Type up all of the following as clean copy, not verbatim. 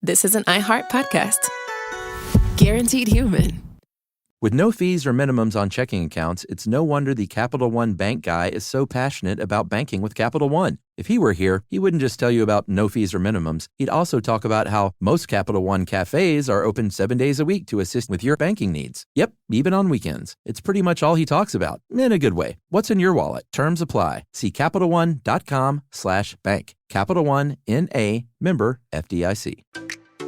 this is an iHeart podcast. Guaranteed human. With no fees or minimums on checking accounts, it's no wonder the Capital One bank guy is so passionate about banking with Capital One. If he were here, he wouldn't just tell you about no fees or minimums. He'd also talk about how most Capital One cafes are open 7 days a week to assist with your banking needs. Yep, even on weekends. It's pretty much all he talks about, in a good way. What's in your wallet? Terms apply. See CapitalOne.com/bank. Capital One, N.A., member FDIC.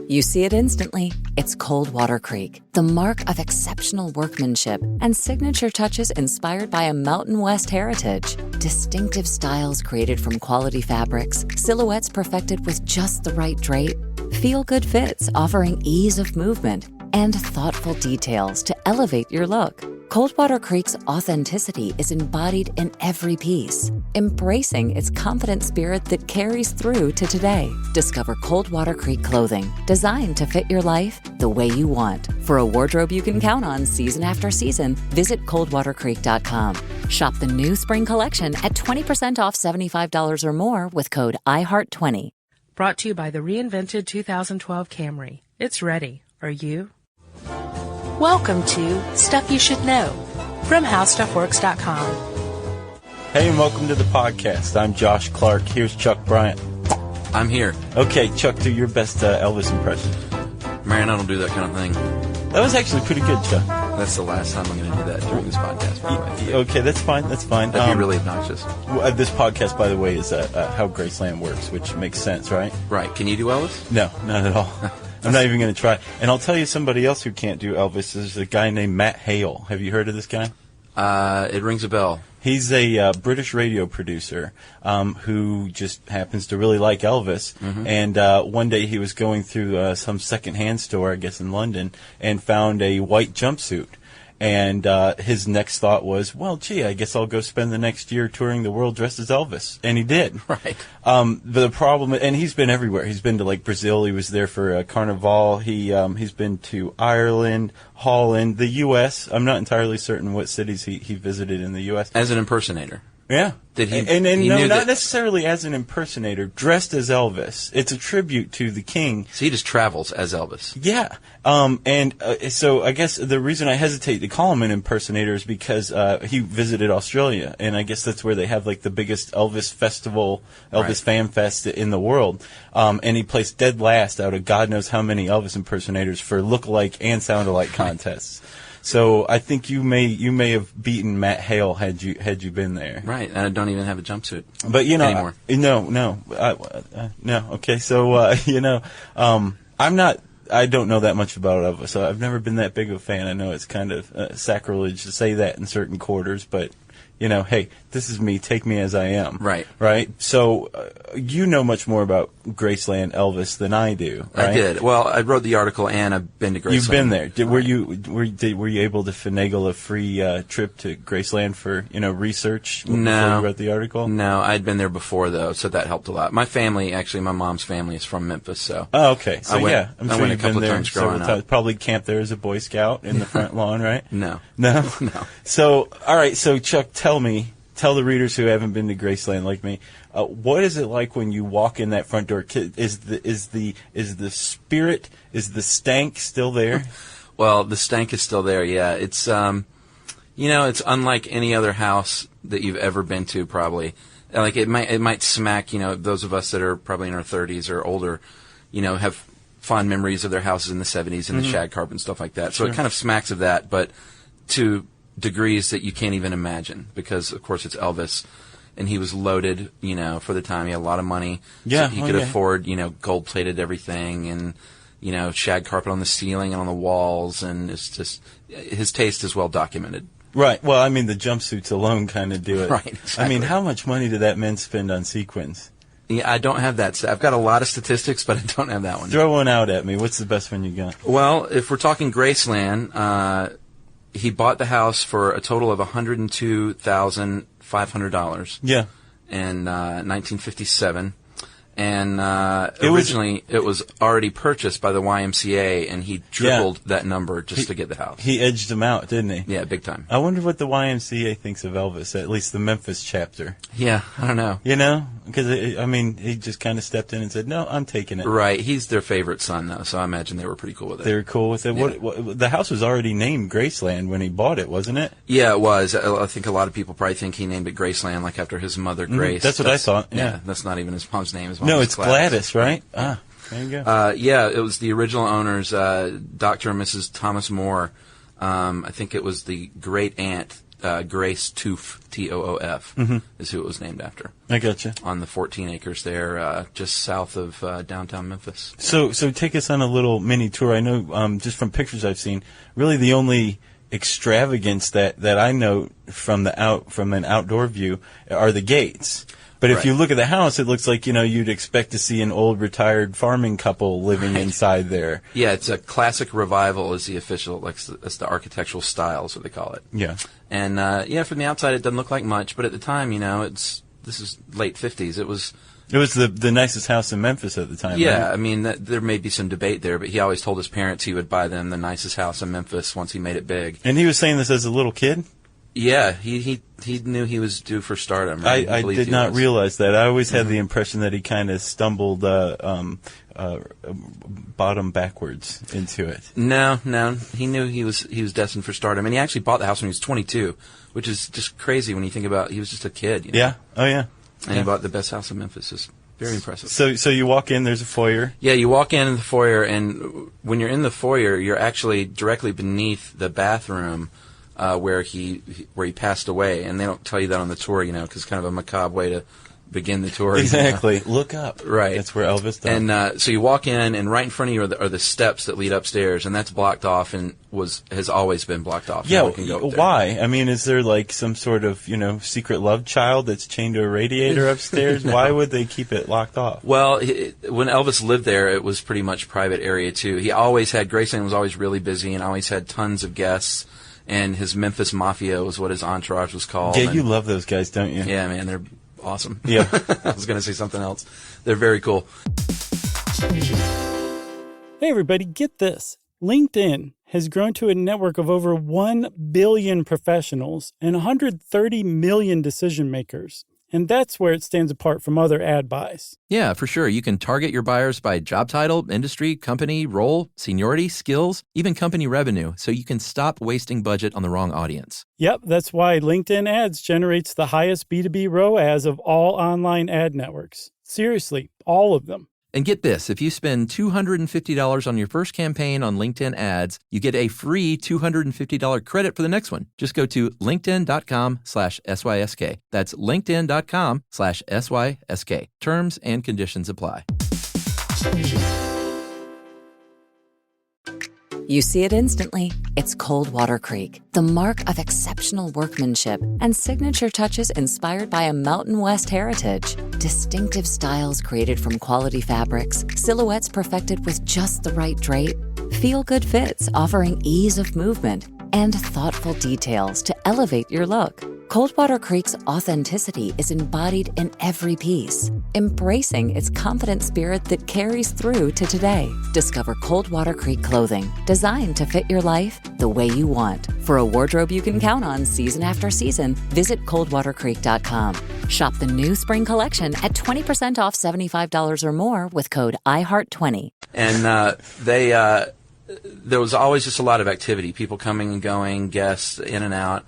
You see it instantly. It's Coldwater Creek, the mark of exceptional workmanship and signature touches inspired by a Mountain West heritage. Distinctive styles created from quality fabrics, silhouettes perfected with just the right drape, feel-good fits offering ease of movement, and thoughtful details to elevate your look. Coldwater Creek's authenticity is embodied in every piece, embracing its confident spirit that carries through to today. Discover Coldwater Creek clothing, designed to fit your life the way you want. For a wardrobe you can count on season after season, visit coldwatercreek.com. Shop the new spring collection at 20% off $75 or more with code IHEART20. Brought to you by the reinvented 2012 Camry. It's ready. Are you? Welcome to Stuff You Should Know from HowStuffWorks.com. Hey, and welcome to the podcast. I'm Josh Clark. Here's Chuck Bryant. I'm here. Okay, Chuck, do your best Elvis impression. Man, I don't do that kind of thing. That was actually pretty good, Chuck. That's the last time I'm going to do that during this podcast, by the way. Okay, that's fine. That's fine. That'd be really obnoxious. This podcast, by the way, is How Graceland Works, which makes sense, right? Right. Can you do Elvis? No, not at all. I'm not even going to try. And I'll tell you somebody else who can't do Elvis is a guy named Matt Hale. Have you heard of this guy? It rings a bell. He's a British radio producer who just happens to really like Elvis. Mm-hmm. And one day he was going through some secondhand store, I guess in London, and found a white jumpsuit. And his next thought was, well, gee, I guess I'll go spend the next year touring the world dressed as Elvis. And he did. Right. The problem, and he's been everywhere. He's been to, like, Brazil. He was there for Carnival. He's been to Ireland, Holland, the U.S. I'm not entirely certain what cities he visited in the U.S. As an impersonator. Yeah. Did he? And no, not necessarily as an impersonator, dressed as Elvis. It's a tribute to the king. So he just travels as Elvis. Yeah. So I guess the reason I hesitate to call him an impersonator is because he visited Australia, and I guess that's where they have like the biggest Elvis festival, Elvis Fan Fest in the world. And he placed dead last out of God knows how many Elvis impersonators for look-alike and sound-alike contests. So I think you may have beaten Matt Hale had you been there. Right, and I don't even have a jumpsuit. But anymore. No. Okay, so I don't know that much about Elvis, so I've never been that big of a fan. I know it's kind of sacrilege to say that in certain quarters, but hey, this is me. Take me as I am. Right. Right. So you know much more about Graceland Elvis than I do. Right? I did. Well, I wrote the article, and I've been to Graceland. You've been there. Were you able to finagle a free trip to Graceland for research before you wrote the article? No, I'd been there before though, so that helped a lot. My family, actually, my mom's family is from Memphis, so. Oh, okay. So I'm sure sure you've a couple been there of times growing up. Probably camped there as a Boy Scout in the front lawn, right? No. No. No. So, all right. So, Chuck, tell the readers who haven't been to Graceland like me, what is it like when you walk in that front door? Is the spirit, is the stank still there? Well, the stank is still there. Yeah, it's it's unlike any other house that you've ever been to. Probably, like it might smack. Those of us that are probably in our 30s or older, have fond memories of their houses in the 70s and the shag carpet and stuff like that. So it kind of smacks of that, but to degrees that you can't even imagine, because of course it's Elvis, and he was loaded, for the time. He had a lot of money. Yeah. So he could afford, gold-plated everything, and, shag carpet on the ceiling and on the walls, and it's just, his taste is well documented. Right. Well, I mean, the jumpsuits alone kind of do it. Right, exactly. I mean, how much money did that man spend on sequins? Yeah, I don't have that. I've got a lot of statistics, but I don't have that one. Throw one out at me. What's the best one you got? Well, if we're talking Graceland, he bought the house for a total of $102,500. Yeah. In 1957. And originally it was already purchased by the YMCA, and he tripled that number just to get the house. He edged him out, didn't he? Yeah, big time. I wonder what the YMCA thinks of Elvis, at least the Memphis chapter. Yeah, I don't know. Because, I mean, he just kind of stepped in and said, no, I'm taking it. Right. He's their favorite son, though, so I imagine they were pretty cool with it. They were cool with it. Yeah. What, the house was already named Graceland when he bought it, wasn't it? Yeah, it was. I think a lot of people probably think he named it Graceland, like after his mother, Grace. That's what I thought, yeah. That's not even his mom's name. His mom's No, it's Gladys, right? Ah, there you go. Yeah, it was the original owners, Dr. and Mrs. Thomas Moore. I think it was the great aunt, Grace Toof, Toof, is who it was named after. I gotcha. On the 14 acres there, just south of downtown Memphis. So take us on a little mini tour. I know, just from pictures I've seen, really the only extravagance that I know from an outdoor view are the gates. But if you look at the house, it looks like, you'd expect to see an old retired farming couple living inside there. Yeah, it's a classic revival is the official, that's the architectural style is what they call it. Yeah. And, from the outside it doesn't look like much, but at the time, this is late 50s. It was the nicest house in Memphis at the time. Yeah, right? I mean, there may be some debate there, but he always told his parents he would buy them the nicest house in Memphis once he made it big. And he was saying this as a little kid? Yeah, he knew he was due for stardom. Right? I did not realize that. I always had the impression that he kind of stumbled bottom backwards into it. No, he knew he was destined for stardom, and he actually bought the house when he was 22, which is just crazy when you think about he was just a kid. Yeah, oh yeah. And he bought the best house in Memphis. It's very impressive. So you walk in, there's a foyer. Yeah, you walk in the foyer, and when you're in the foyer, you're actually directly beneath the bathroom. Where he passed away, and they don't tell you that on the tour, because it's kind of a macabre way to begin the tour. Exactly. Look up. Right. That's where Elvis died. And so you walk in, and right in front of you are the steps that lead upstairs, and that's blocked off and has always been blocked off. Yeah. No one can go up there. Why? I mean, is there like some sort of secret love child that's chained to a radiator upstairs? No. Why would they keep it locked off? Well, when Elvis lived there, it was pretty much private area too. He always had Graceland was always really busy and always had tons of guests. And his Memphis Mafia was what his entourage was called. Yeah, you love those guys, don't you? Yeah, man, they're awesome. Yeah. I was going to say something else. They're very cool. Hey, everybody, get this. LinkedIn has grown to a network of over 1 billion professionals and 130 million decision makers. And that's where it stands apart from other ad buys. Yeah, for sure. You can target your buyers by job title, industry, company, role, seniority, skills, even company revenue, so you can stop wasting budget on the wrong audience. Yep, that's why LinkedIn Ads generates the highest B2B ROAS of all online ad networks. Seriously, all of them. And get this, if you spend $250 on your first campaign on LinkedIn ads, you get a free $250 credit for the next one. Just go to linkedin.com/SYSK. That's linkedin.com/SYSK. Terms and conditions apply. You see it instantly. It's Coldwater Creek, the mark of exceptional workmanship and signature touches inspired by a Mountain West heritage. Distinctive styles created from quality fabrics, silhouettes perfected with just the right drape, feel-good fits offering ease of movement, and thoughtful details to elevate your look. Coldwater Creek's authenticity is embodied in every piece, embracing its confident spirit that carries through to today. Discover Coldwater Creek clothing, designed to fit your life the way you want. For a wardrobe you can count on season after season, visit coldwatercreek.com. Shop the new spring collection at 20% off $75 or more with code IHEART20. And there was always just a lot of activity, people coming and going, guests in and out.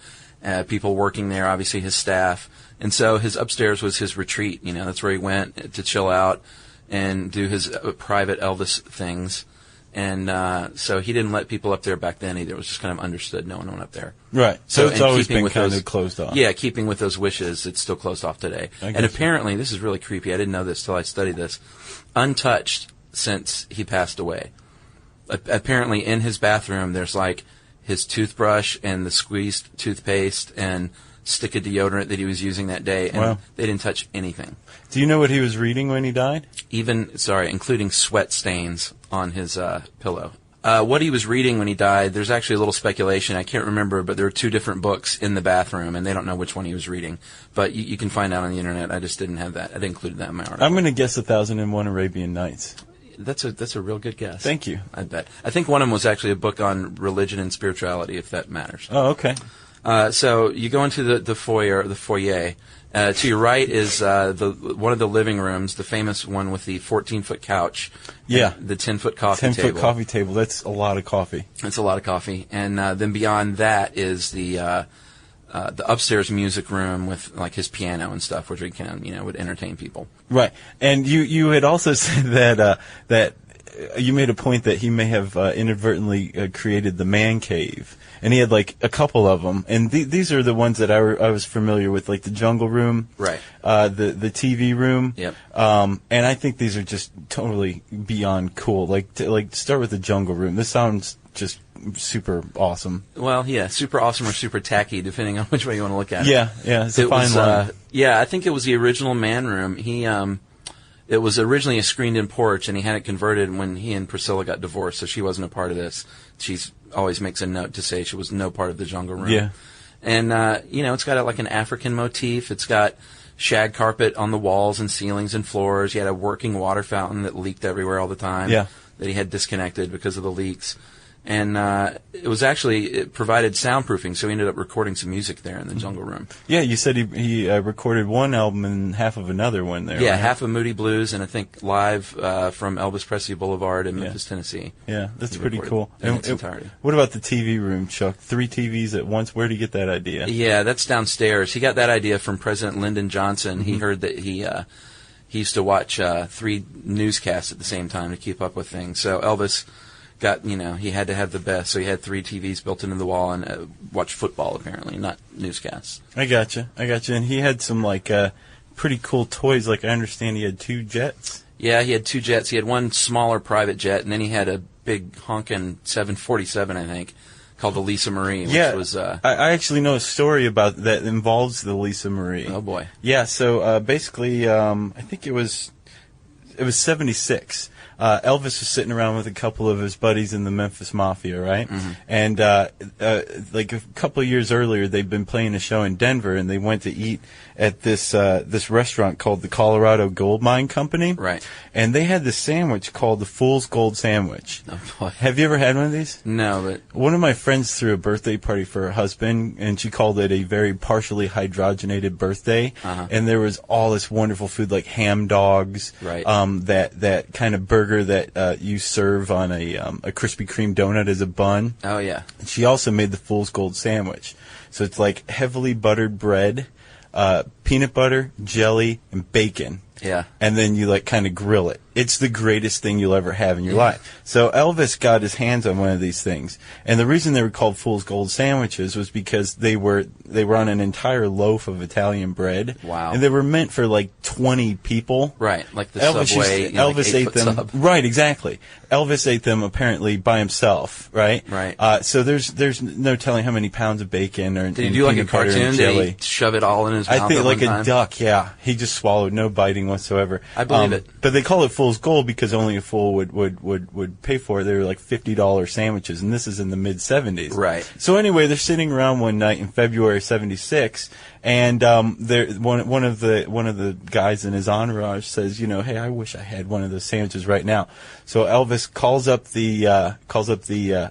People working there, obviously his staff. And so his upstairs was his retreat. That's where he went to chill out and do his private Elvis things. And so he didn't let people up there back then either. It was just kind of understood no one went up there. Right. So it's always been with kind of closed off. Yeah, keeping with those wishes, it's still closed off today. And apparently, this is really creepy. I didn't know this till I studied this. Untouched since he passed away. Apparently, in his bathroom, there's like his toothbrush and the squeezed toothpaste and stick of deodorant that he was using that day, and they didn't touch anything. Do you know what he was reading when he died? Including sweat stains on his pillow. What he was reading when he died, there's actually a little speculation. I can't remember, but there were 2 different books in the bathroom, and they don't know which one he was reading. But you can find out on the internet. I just didn't have that. I didn't include that in my article. I'm going to guess 1001 Arabian Nights. That's a real good guess. Thank you. I bet. I think one of them was actually a book on religion and spirituality, if that matters. Oh, okay. So you go into the foyer, To your right is one of the living rooms, the famous one with the 14-foot couch. Yeah. The 10-foot coffee table. 10-foot coffee table. That's a lot of coffee. That's a lot of coffee. And then beyond that is the upstairs music room with like his piano and stuff, which we would entertain people. Right. And you had also said that you made a point that he may have inadvertently created the man cave. And he had like a couple of them, and these are the ones that I was familiar with, like the jungle room, right? The TV room, yep. And I think these are just totally beyond cool. Like start with the jungle room. This sounds just super awesome. Well, yeah, super awesome or super tacky, depending on which way you want to look at it. Yeah, it's a fine line. Yeah, I think it was the original man room. It was originally a screened-in porch, and he had it converted when he and Priscilla got divorced, so she wasn't a part of this. She's always makes a note to say she was no part of the jungle room. Yeah. And, it's got like an African motif. It's got shag carpet on the walls and ceilings and floors. He had a working water fountain that leaked everywhere all the time. Yeah. That he had disconnected because of the leaks. And it provided soundproofing, so he ended up recording some music there in the jungle room. Yeah, you said he recorded one album and half of another one there. Yeah, right? half of Moody Blues, and I think live from Elvis Presley Boulevard in Memphis, Tennessee. Yeah, that's pretty cool. In its entirety. What about the TV room, Chuck? 3 TVs at once. Where did he get that idea? Yeah, that's downstairs. He got that idea from President Lyndon Johnson. Mm-hmm. He heard that he used to watch 3 newscasts at the same time to keep up with things. So Elvis he had to have the best, so he had 3 TVs built into the wall and watched football, apparently, not newscasts. I gotcha. And he had some, pretty cool toys. Like, I understand he had 2 jets. Yeah, he had 2 jets. He had one smaller private jet, and then he had a big honkin' 747, I think, called the Lisa Marie, which was... I actually know a story about that involves the Lisa Marie. Oh, boy. Yeah, so basically, I think it was 76. Elvis was sitting around with a couple of his buddies in the Memphis Mafia, right? Mm-hmm. And like a couple of years earlier, they'd been playing a show in Denver, and they went to eat at this restaurant called the Colorado Gold Mine Company. Right. And they had this sandwich called the Fool's Gold Sandwich. Oh, boy. Have you ever had one of these? No, but... One of my friends threw a birthday party for her husband, and she called it a very partially hydrogenated birthday. Uh-huh. And there was all this wonderful food, like ham dogs, right. That kind of burger that you serve on a Krispy Kreme donut as a bun. Oh, yeah. And she also made the Fool's Gold Sandwich. So it's like heavily buttered bread, peanut butter, jelly, and bacon. Yeah. And then you kind of grill it. It's the greatest thing you'll ever have in your life. So Elvis got his hands on one of these things. And the reason they were called Fool's Gold Sandwiches was because they were on an entire loaf of Italian bread. Wow. And they were meant for 20 people. Right, like the Subway, Elvis ate them. Sub. Right, exactly. Elvis ate them apparently by himself, right? Right. So there's no telling how many pounds of bacon or Did he do like a cartoon? Did he shove it all in his mouth? I think like a time? duck, yeah. He just swallowed, no biting whatsoever. I believe it. But they call it Fool's Gold because only a fool would pay for it. They were like $50 sandwiches, and this is in the mid-'70s. Right. So anyway, they're sitting around one night in February '76, and one of the guys in his entourage says, hey, I wish I had one of those sandwiches right now. So Elvis calls up the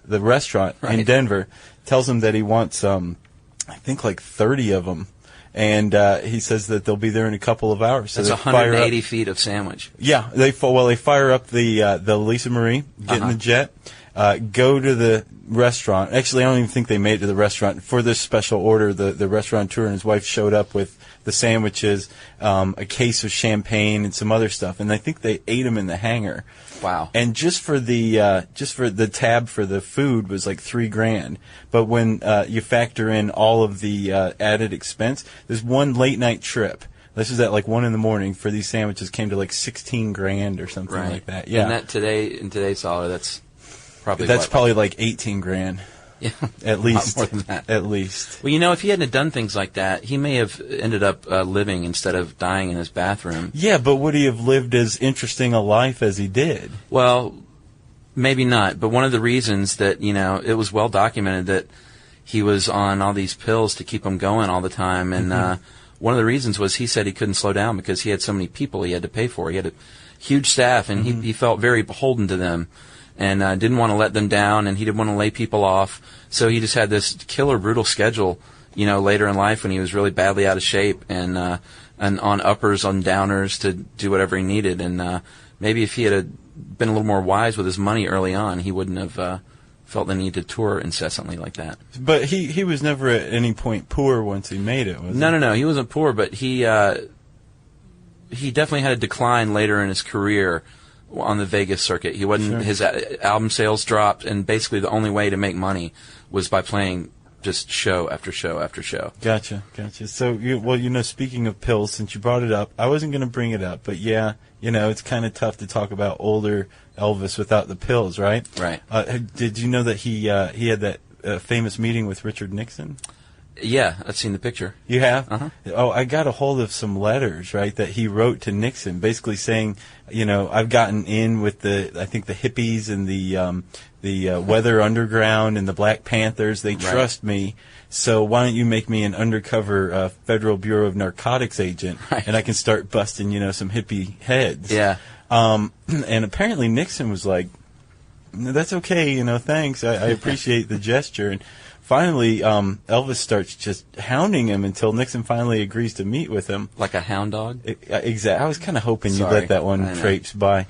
restaurant in Denver, tells them that he wants I think 30 of them. And he says that they'll be there in a couple of hours. So that's 180 feet of sandwich. Yeah, they fire up the Lisa Marie, get in the jet, go to the restaurant. Actually, I don't even think they made it to the restaurant. For this special order, the restaurateur and his wife showed up with the sandwiches, a case of champagne, and some other stuff. And I think they ate them in the hangar. Wow. And just for the tab for the food was like $3,000. But when you factor in all of the added expense, there's one late night trip. This is at 1 a.m. for these sandwiches came to $16,000 or something like that. Yeah. And that in today's dollar, that's probably $18,000. Yeah, at least. A lot more than that. At least. Well, if he hadn't done things like that, he may have ended up living instead of dying in his bathroom. Yeah, but would he have lived as interesting a life as he did? Well, maybe not. But one of the reasons that, it was well documented that he was on all these pills to keep him going all the time. And one of the reasons was he said he couldn't slow down because he had so many people he had to pay for. He had a huge staff, and he felt very beholden to them. And didn't want to let them down, and he didn't want to lay people off. So he just had this killer, brutal schedule, later in life when he was really badly out of shape and on uppers, on downers to do whatever he needed. And maybe if he had been a little more wise with his money early on, he wouldn't have felt the need to tour incessantly like that. But he was never at any point poor once he made it, was he? No. He wasn't poor, but he definitely had a decline later in his career on the Vegas circuit. He wasn't. Sure. His album sales dropped, and basically the only way to make money was by playing just show after show after show. Gotcha. So, speaking of pills, since you brought it up, I wasn't going to bring it up, but yeah, it's kind of tough to talk about older Elvis without the pills, right? Right. Did you know that he had that famous meeting with Richard Nixon? Yeah, I've seen the picture. You have? Uh-huh. Oh, I got a hold of some letters, right, that he wrote to Nixon, basically saying, I've gotten in with the hippies and the Weather Underground and the Black Panthers. They trust me. So why don't you make me an undercover Federal Bureau of Narcotics agent, and I can start busting, some hippie heads. Yeah. And apparently Nixon was like, that's okay, thanks. I appreciate the gesture. And finally, Elvis starts just hounding him until Nixon finally agrees to meet with him. Like a hound dog? Exactly. I was kind of hoping you'd let that one traipse by.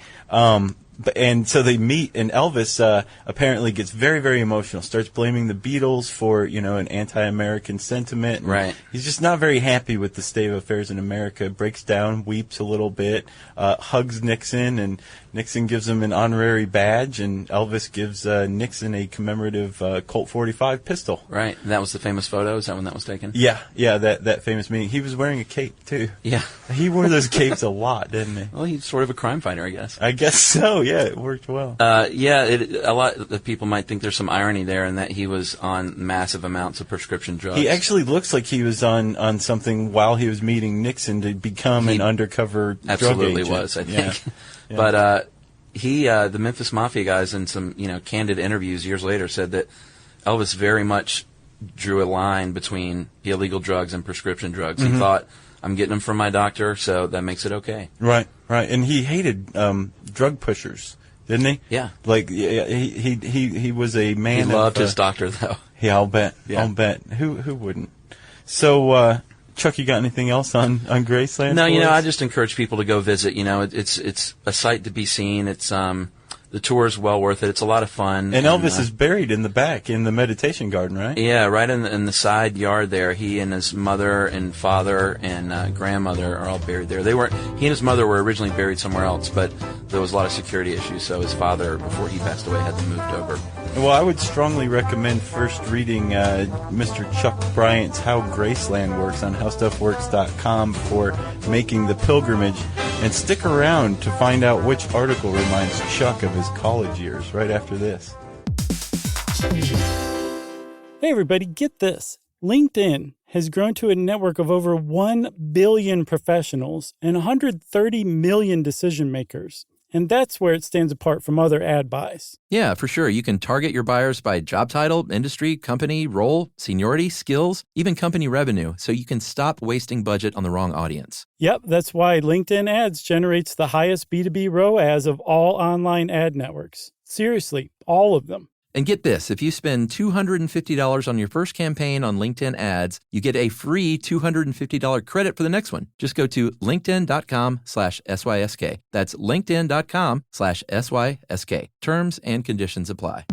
And so they meet, and Elvis apparently gets very, very emotional, starts blaming the Beatles for, an anti-American sentiment. Right. He's just not very happy with the state of affairs in America, breaks down, weeps a little bit, hugs Nixon, and Nixon gives him an honorary badge, and Elvis gives Nixon a commemorative Colt 45 pistol. Right. And that was the famous photo? Is that when that was taken? Yeah, that famous meeting. He was wearing a cape, too. Yeah. He wore those capes a lot, didn't he? Well, he's sort of a crime fighter, I guess. I guess so, yeah. It worked well. A lot of people might think there's some irony there in that he was on massive amounts of prescription drugs. He actually looks like he was on something while he was meeting Nixon to become an undercover drug agent. Absolutely was, I think. Yeah. But the Memphis Mafia guys in some candid interviews years later said that Elvis very much drew a line between illegal drugs and prescription drugs. Mm-hmm. He thought, I'm getting them from my doctor, so that makes it okay. Right. And he hated drug pushers, didn't he? Yeah. Like he was a man. He loved his doctor, though. Yeah, I'll bet. Yeah. I'll bet. Who wouldn't? So, Chuck, you got anything else on Graceland? No, I just encourage people to go visit. It's a sight to be seen. It's the tour is well worth it. It's a lot of fun. And Elvis is buried in the back in the meditation garden, right? Yeah, right in the side yard there. He and his mother and father and grandmother are all buried there. He and his mother were originally buried somewhere else, but there was a lot of security issues, so his father, before he passed away, had them moved over. Well, I would strongly recommend first reading Mr. Chuck Bryant's How Graceland Works on HowStuffWorks.com before making the pilgrimage. And stick around to find out which article reminds Chuck of his college years right after this. Hey, everybody, get this. LinkedIn has grown to a network of over 1 billion professionals and 130 million decision makers. And that's where it stands apart from other ad buys. Yeah, for sure. You can target your buyers by job title, industry, company, role, seniority, skills, even company revenue, so you can stop wasting budget on the wrong audience. Yep, that's why LinkedIn Ads generates the highest B2B ROAS of all online ad networks. Seriously, all of them. And get this, if you spend $250 on your first campaign on LinkedIn Ads, you get a free $250 credit for the next one. Just go to linkedin.com/SYSK. That's linkedin.com/SYSK. Terms and conditions apply.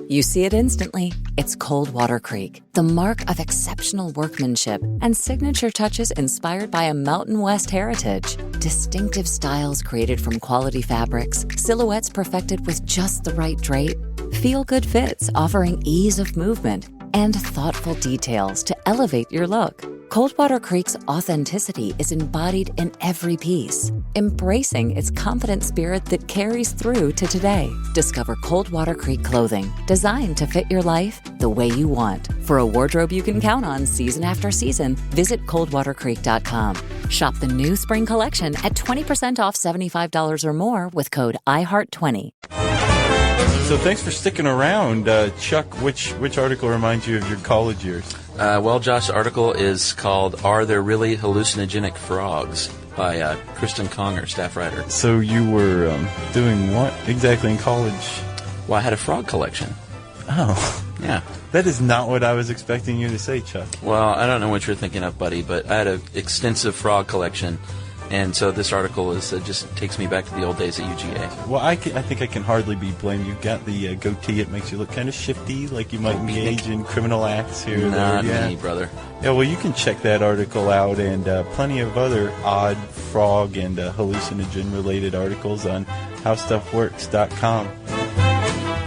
You see it instantly. It's Coldwater Creek, the mark of exceptional workmanship and signature touches inspired by a Mountain West heritage. Distinctive styles created from quality fabrics, silhouettes perfected with just the right drape, feel-good fits offering ease of movement, and thoughtful details to elevate your look. Coldwater Creek's authenticity is embodied in every piece, embracing its confident spirit that carries through to today. Discover Coldwater Creek clothing, designed to fit your life the way you want. For a wardrobe you can count on season after season, visit coldwatercreek.com. Shop the new spring collection at 20% off $75 or more with code IHEART20. So thanks for sticking around. Chuck, which article reminds you of your college years? Well, Josh's article is called Are There Really Hallucinogenic Frogs? By Kristen Conger, staff writer. So you were doing what exactly in college? Well, I had a frog collection. Oh. Yeah. That is not what I was expecting you to say, Chuck. Well, I don't know what you're thinking of, buddy, but I had an extensive frog collection, and so this article just takes me back to the old days at UGA. Well, I think I can hardly be blamed. You've got the goatee. It makes you look kind of shifty, like you might engage in criminal acts here. Not there. me, brother. Yeah, well, you can check that article out and plenty of other odd frog and hallucinogen-related articles on HowStuffWorks.com.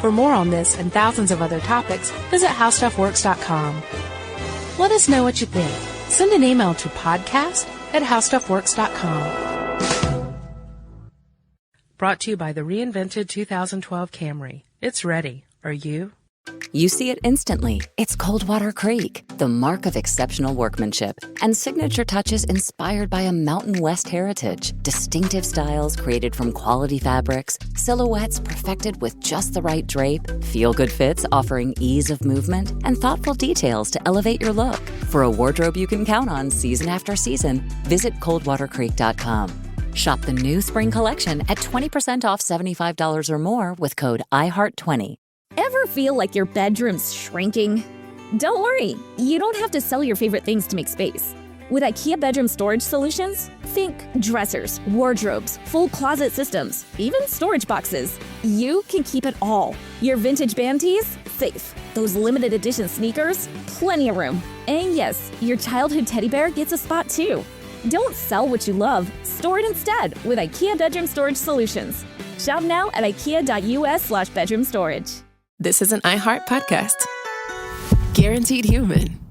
For more on this and thousands of other topics, visit HowStuffWorks.com. Let us know what you think. Send an email to podcast@HowStuffWorks.com. Brought to you by the reinvented 2012 Camry. It's ready. Are you? You see it instantly. It's Coldwater Creek, the mark of exceptional workmanship and signature touches inspired by a Mountain West heritage. Distinctive styles created from quality fabrics, silhouettes perfected with just the right drape, feel-good fits offering ease of movement, and thoughtful details to elevate your look. For a wardrobe you can count on season after season, visit coldwatercreek.com. Shop the new spring collection at 20% off $75 or more with code IHEART20. Ever feel like your bedroom's shrinking? Don't worry, you don't have to sell your favorite things to make space. With IKEA Bedroom Storage Solutions, think dressers, wardrobes, full closet systems, even storage boxes. You can keep it all. Your vintage band tees? Safe. Those limited edition sneakers? Plenty of room. And yes, your childhood teddy bear gets a spot too. Don't sell what you love, store it instead with IKEA Bedroom Storage Solutions. Shop now at ikea.us/bedroom storage. This is an iHeart podcast. Guaranteed human.